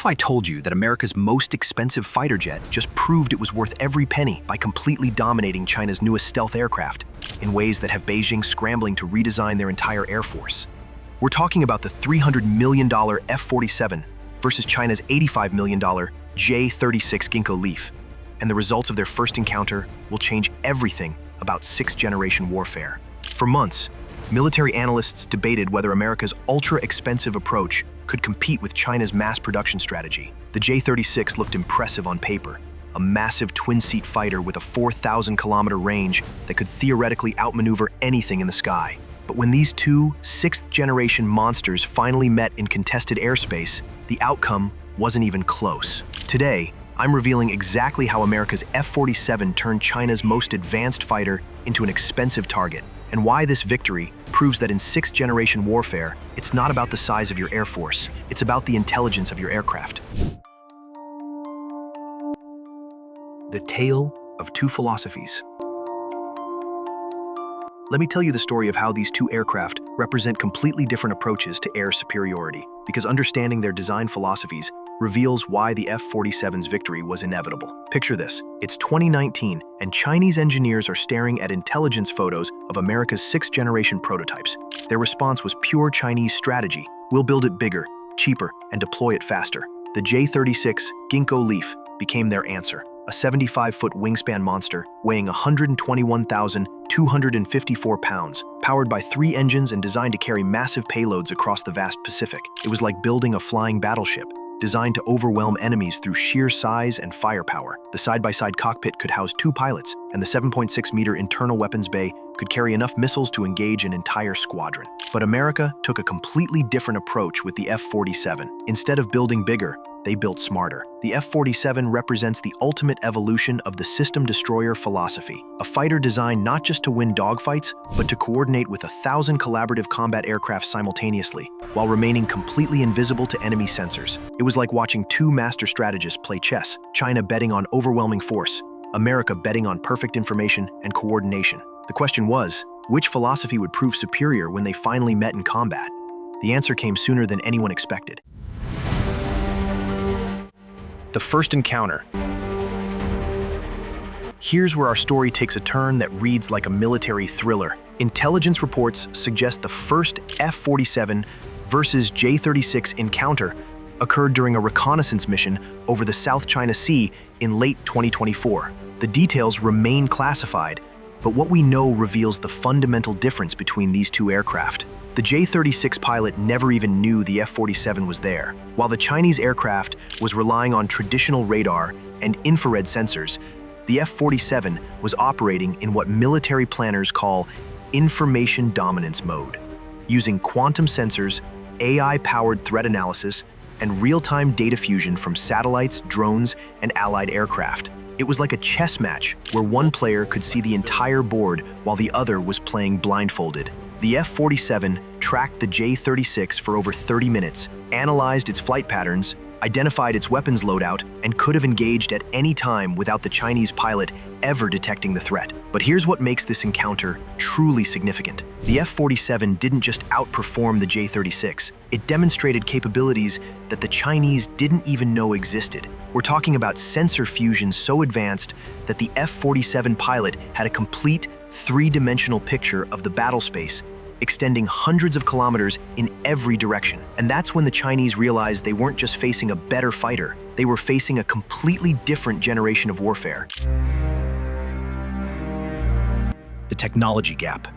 if I told you that America's most expensive fighter jet just proved it was worth every penny by completely dominating China's newest stealth aircraft in ways that have Beijing scrambling to redesign their entire air force? We're talking about the $300 million F-47 versus China's $85 million J-36 Ginkgo Leaf, and the results of their first encounter will change everything about sixth-generation warfare. For months, military analysts debated whether America's ultra-expensive approach could compete with China's mass production strategy. The J-36 looked impressive on paper, a massive twin-seat fighter with a 4,000-kilometer range that could theoretically outmaneuver anything in the sky. But when these two sixth-generation monsters finally met in contested airspace, the outcome wasn't even close. Today, I'm revealing exactly how America's F-47 turned China's most advanced fighter into an expensive target, and why this victory proves that in sixth-generation warfare, it's not about the size of your air force, it's about the intelligence of your aircraft. The Tale of Two Philosophies. Let me tell you the story of how these two aircraft represent completely different approaches to air superiority, because understanding their design philosophies reveals why the F-47's victory was inevitable. Picture this. It's 2019, and Chinese engineers are staring at intelligence photos of America's sixth-generation prototypes. Their response was pure Chinese strategy. We'll build it bigger, cheaper, and deploy it faster. The J-36 Ginkgo Leaf became their answer, a 75-foot wingspan monster weighing 121,254 pounds, powered by 3 engines and designed to carry massive payloads across the vast Pacific. It was like building a flying battleship, designed to overwhelm enemies through sheer size and firepower. The side-by-side cockpit could house 2 pilots, and the 7.6-meter internal weapons bay could carry enough missiles to engage an entire squadron. But America took a completely different approach with the F-47. Instead of building bigger, they built smarter. The F-47 represents the ultimate evolution of the system destroyer philosophy, a fighter designed not just to win dogfights, but to coordinate with 1,000 collaborative combat aircraft simultaneously, while remaining completely invisible to enemy sensors. It was like watching 2 master strategists play chess, China betting on overwhelming force, America betting on perfect information and coordination. The question was, which philosophy would prove superior when they finally met in combat? The answer came sooner than anyone expected. The first encounter. Here's where our story takes a turn that reads like a military thriller. Intelligence reports suggest the first F-47 versus J-36 encounter occurred during a reconnaissance mission over the South China Sea in late 2024. The details remain classified, but what we know reveals the fundamental difference between these two aircraft. The J-36 pilot never even knew the F-47 was there. While the Chinese aircraft was relying on traditional radar and infrared sensors, the F-47 was operating in what military planners call information dominance mode, using quantum sensors, AI-powered threat analysis, and real-time data fusion from satellites, drones, and allied aircraft. It was like a chess match where one player could see the entire board while the other was playing blindfolded. The F-47 tracked the J-36 for over 30 minutes, analyzed its flight patterns, identified its weapons loadout, and could have engaged at any time without the Chinese pilot ever detecting the threat. But here's what makes this encounter truly significant. The F-47 didn't just outperform the J-36, it demonstrated capabilities that the Chinese didn't even know existed. We're talking about sensor fusion so advanced that the F-47 pilot had a complete 3-dimensional picture of the battle space, extending hundreds of kilometers in every direction. And that's when the Chinese realized they weren't just facing a better fighter, they were facing a completely different generation of warfare. The technology gap.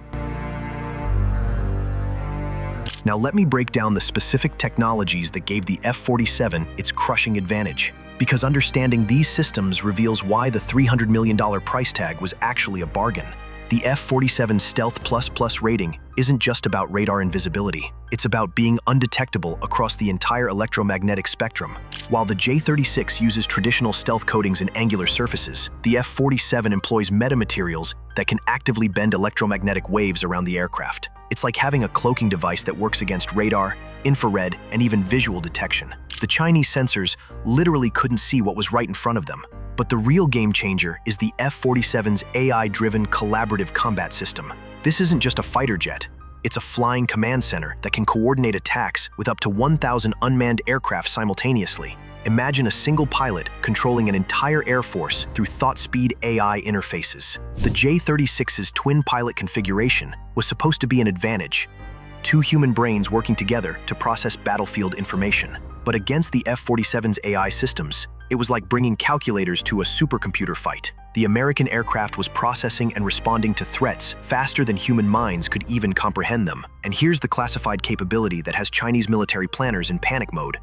Now let me break down the specific technologies that gave the F-47 its crushing advantage, because understanding these systems reveals why the $300 million price tag was actually a bargain. The F-47's Stealth ++ rating isn't just about radar invisibility. It's about being undetectable across the entire electromagnetic spectrum. While the J-36 uses traditional stealth coatings and angular surfaces, the F-47 employs metamaterials that can actively bend electromagnetic waves around the aircraft. It's like having a cloaking device that works against radar, infrared, and even visual detection. The Chinese sensors literally couldn't see what was right in front of them. But the real game changer is the F-47's AI-driven collaborative combat system. This isn't just a fighter jet. It's a flying command center that can coordinate attacks with up to 1,000 unmanned aircraft simultaneously. Imagine a single pilot controlling an entire air force through thought-speed AI interfaces. The J-36's twin-pilot configuration was supposed to be an advantage, two human brains working together to process battlefield information. But against the F-47's AI systems, it was like bringing calculators to a supercomputer fight. The American aircraft was processing and responding to threats faster than human minds could even comprehend them. And here's the classified capability that has Chinese military planners in panic mode.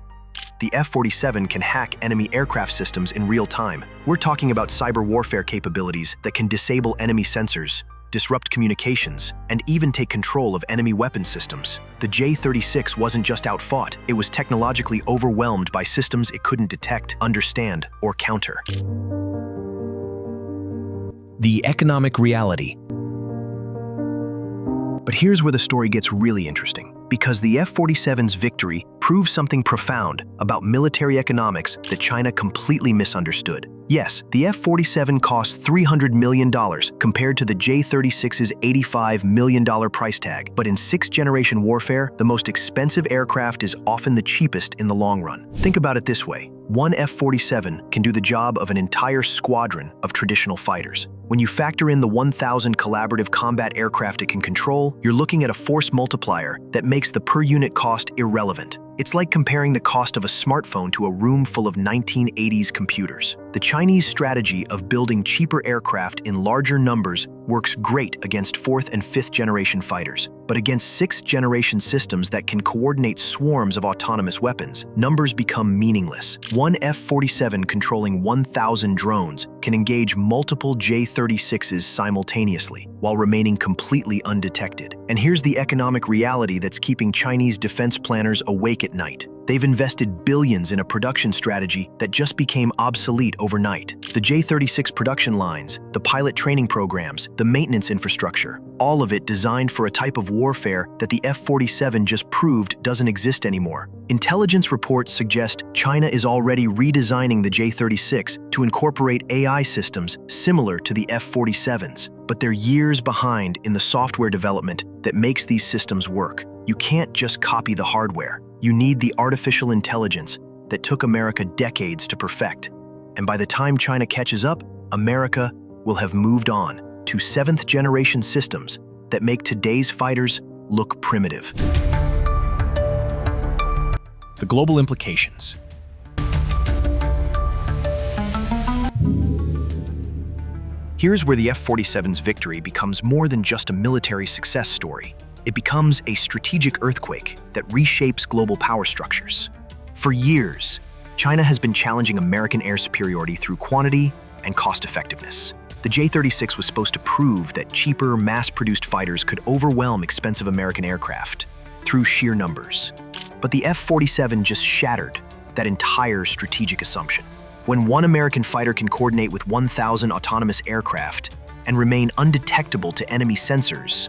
The F-47 can hack enemy aircraft systems in real time. We're talking about cyber warfare capabilities that can disable enemy sensors, disrupt communications, and even take control of enemy weapon systems. The J-36 wasn't just outfought, it was technologically overwhelmed by systems it couldn't detect, understand, or counter. The economic reality. But here's where the story gets really interesting, because the F-47's victory proves something profound about military economics that China completely misunderstood. Yes, the F-47 cost $300 million compared to the J-36's $85 million price tag, but in sixth-generation warfare, the most expensive aircraft is often the cheapest in the long run. Think about it this way. One F-47 can do the job of an entire squadron of traditional fighters. When you factor in the 1,000 collaborative combat aircraft it can control, you're looking at a force multiplier that makes the per-unit cost irrelevant. It's like comparing the cost of a smartphone to a room full of 1980s computers. The Chinese strategy of building cheaper aircraft in larger numbers works great against fourth and fifth generation fighters, but against sixth generation systems that can coordinate swarms of autonomous weapons, numbers become meaningless. One F-47 controlling 1,000 drones can engage multiple J-36s simultaneously, while remaining completely undetected. And here's the economic reality that's keeping Chinese defense planners awake at night. They've invested billions in a production strategy that just became obsolete overnight. The J-36 production lines, the pilot training programs, the maintenance infrastructure, all of it designed for a type of warfare that the F-47 just proved doesn't exist anymore. Intelligence reports suggest China is already redesigning the J-36 to incorporate AI systems similar to the F-47's, but they're years behind in the software development that makes these systems work. You can't just copy the hardware. You need the artificial intelligence that took America decades to perfect. And by the time China catches up, America will have moved on to seventh-generation systems that make today's fighters look primitive. The global implications. Here's where the F-47's victory becomes more than just a military success story. It becomes a strategic earthquake that reshapes global power structures. For years, China has been challenging American air superiority through quantity and cost-effectiveness. The J-36 was supposed to prove that cheaper, mass-produced fighters could overwhelm expensive American aircraft through sheer numbers. But the F-47 just shattered that entire strategic assumption. When one American fighter can coordinate with 1,000 autonomous aircraft and remain undetectable to enemy sensors,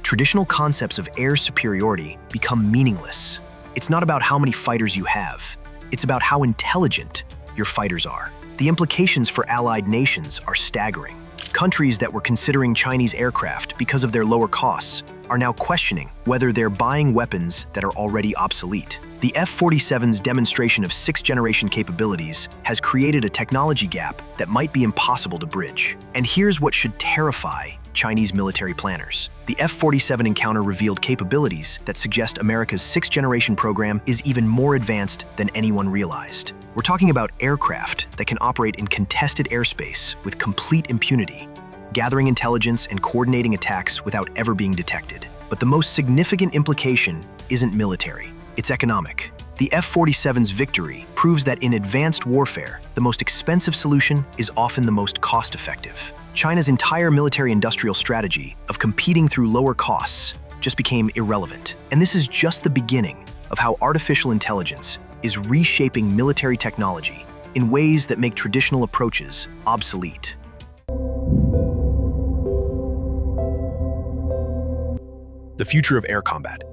traditional concepts of air superiority become meaningless. It's not about how many fighters you have. It's about how intelligent your fighters are. The implications for allied nations are staggering. Countries that were considering Chinese aircraft because of their lower costs are now questioning whether they're buying weapons that are already obsolete. The F-47's demonstration of sixth-generation capabilities has created a technology gap that might be impossible to bridge. And here's what should terrify Chinese military planners. The F-47 encounter revealed capabilities that suggest America's sixth-generation program is even more advanced than anyone realized. We're talking about aircraft that can operate in contested airspace with complete impunity, gathering intelligence and coordinating attacks without ever being detected. But the most significant implication isn't military, it's economic. The F-47's victory proves that in advanced warfare, the most expensive solution is often the most cost-effective. China's entire military-industrial strategy of competing through lower costs just became irrelevant. And this is just the beginning of how artificial intelligence is reshaping military technology in ways that make traditional approaches obsolete. The future of air combat.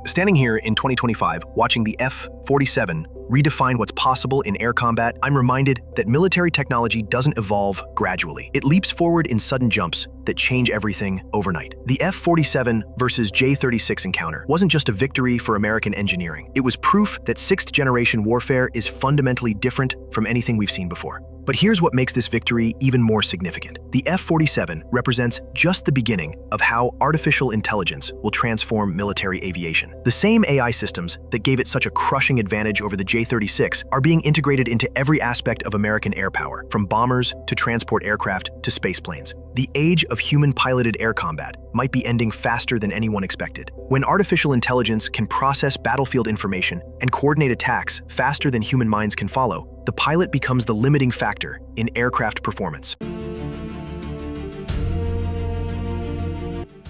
Standing here in 2025, watching the F-47 redefine what's possible in air combat, I'm reminded that military technology doesn't evolve gradually. It leaps forward in sudden jumps that change everything overnight. The F-47 versus J-36 encounter wasn't just a victory for American engineering. It was proof that sixth-generation warfare is fundamentally different from anything we've seen before. But here's what makes this victory even more significant. The F-47 represents just the beginning of how artificial intelligence will transform military aviation. The same AI systems that gave it such a crushing advantage over the J-36 are being integrated into every aspect of American air power, from bombers to transport aircraft to space planes. The age of human-piloted air combat might be ending faster than anyone expected. When artificial intelligence can process battlefield information and coordinate attacks faster than human minds can follow, the pilot becomes the limiting factor in aircraft performance.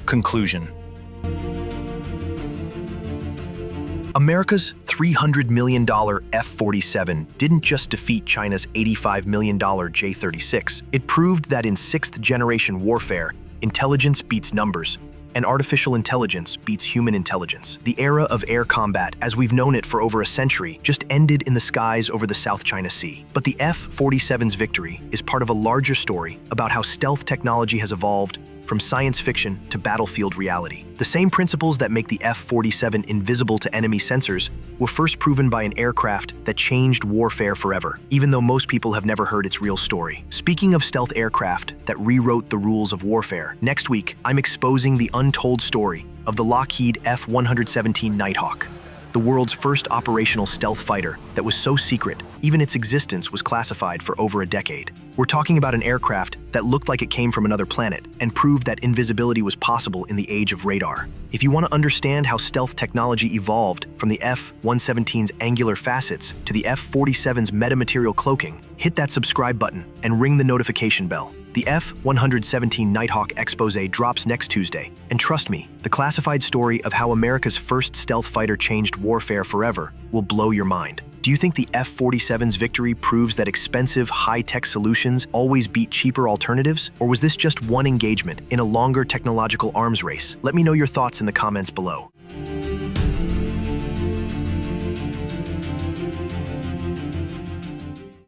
Conclusion. America's $300 million F-47 didn't just defeat China's $85 million J-36. It proved that in sixth-generation warfare, intelligence beats numbers, and artificial intelligence beats human intelligence. The era of air combat, as we've known it for over a century, just ended in the skies over the South China Sea. But the F-47's victory is part of a larger story about how stealth technology has evolved from science fiction to battlefield reality. The same principles that make the F-47 invisible to enemy sensors were first proven by an aircraft that changed warfare forever, even though most people have never heard its real story. Speaking of stealth aircraft that rewrote the rules of warfare, next week I'm exposing the untold story of the Lockheed F-117 Nighthawk, the world's first operational stealth fighter that was so secret, even its existence was classified for over a decade. We're talking about an aircraft that looked like it came from another planet and proved that invisibility was possible in the age of radar. If you want to understand how stealth technology evolved from the F-117's angular facets to the F-47's metamaterial cloaking, hit that subscribe button and ring the notification bell. The F-117 Nighthawk exposé drops next Tuesday, and trust me, the classified story of how America's first stealth fighter changed warfare forever will blow your mind. Do you think the F-47's victory proves that expensive, high-tech solutions always beat cheaper alternatives? Or was this just one engagement in a longer technological arms race? Let me know your thoughts in the comments below.